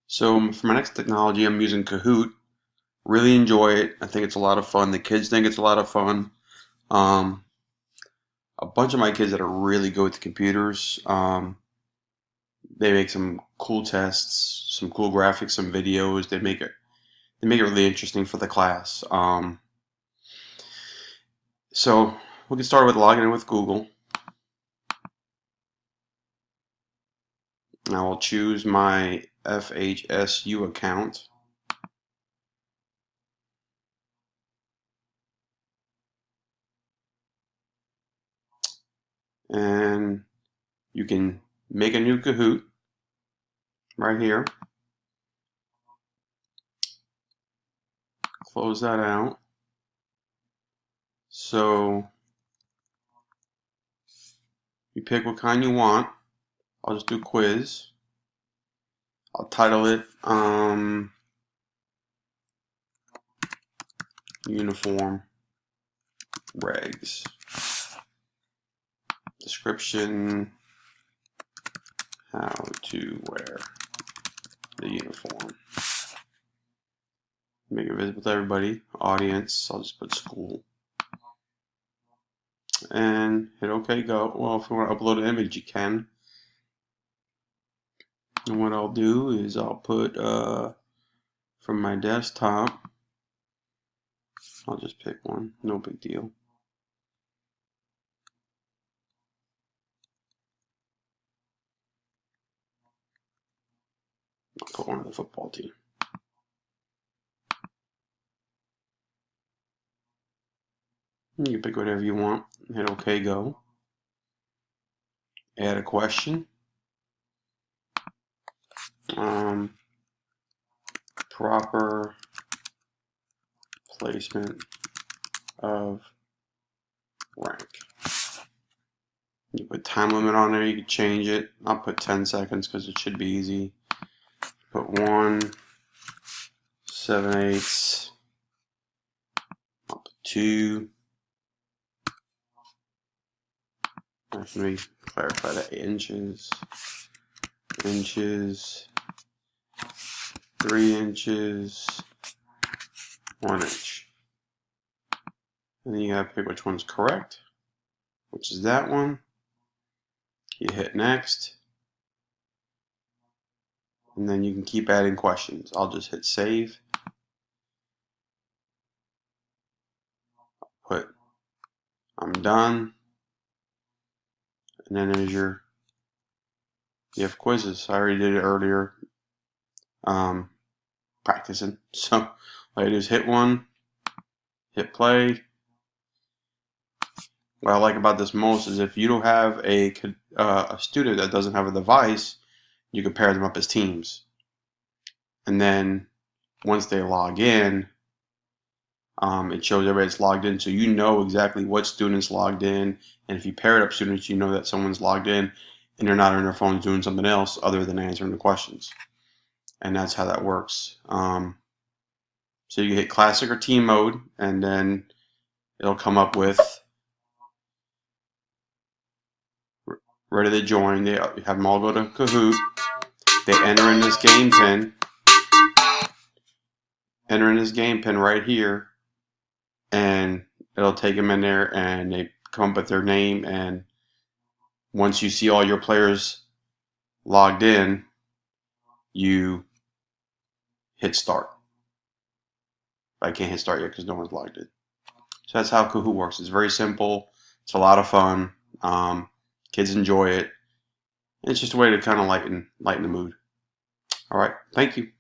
So for my next technology, I'm using Kahoot. Really enjoy it. I think it's a lot of fun. The kids think it's a lot of fun. Um, a bunch of my kids that are really good with computers, they make some cool tests, some cool graphics, some videos. They make it really interesting for the class. So we'll get started with logging in with Google. I will choose my FHSU account. And you can make a new Kahoot right here. Close that out. So you pick what kind you want. I'll just do quiz. I'll title it Uniform Regs. Description, how to wear the uniform. Make it visible to everybody. Audience, I'll just put school. And hit OK, go. Well, if you want to upload an image, you can. And what I'll do is I'll put from my desktop, I'll just pick one, no big deal. I'll put one of the football team. You can pick whatever you want. Hit OK, go. Add a question. Proper placement of rank. You put time limit on there, you can change it. I'll put 10 seconds because it should be easy. Put 1, 7/8. I'll put 2. Let me clarify that. Inches. 3 inches. 1 inch. And then you gotta pick which one's correct, which is that one. You hit next. And then you can keep adding questions. I'll just hit save. Put I'm done. And then there's you have quizzes. I already did it earlier, practicing. So all I do is hit one, hit play. What I like about this most is if you don't have a student that doesn't have a device, you can pair them up as teams. And then once they log in, it shows everybody's logged in, so you know exactly what students logged in. And if you pair up students, you know that someone's logged in and they're not on their phones doing something else other than answering the questions. And that's how that works. So you hit classic or team mode, and then it'll come up with ready to join. They have them all go to Kahoot. They enter in this game pin. Enter in this game pin right here, and it'll take them in there, and they come up with their name. And once you see all your players logged in, you hit start. I can't hit start yet because no one's logged in. So that's how Kahoot works. It's very simple. It's a lot of fun. Kids enjoy it. It's just a way to kind of lighten the mood. All right. Thank you.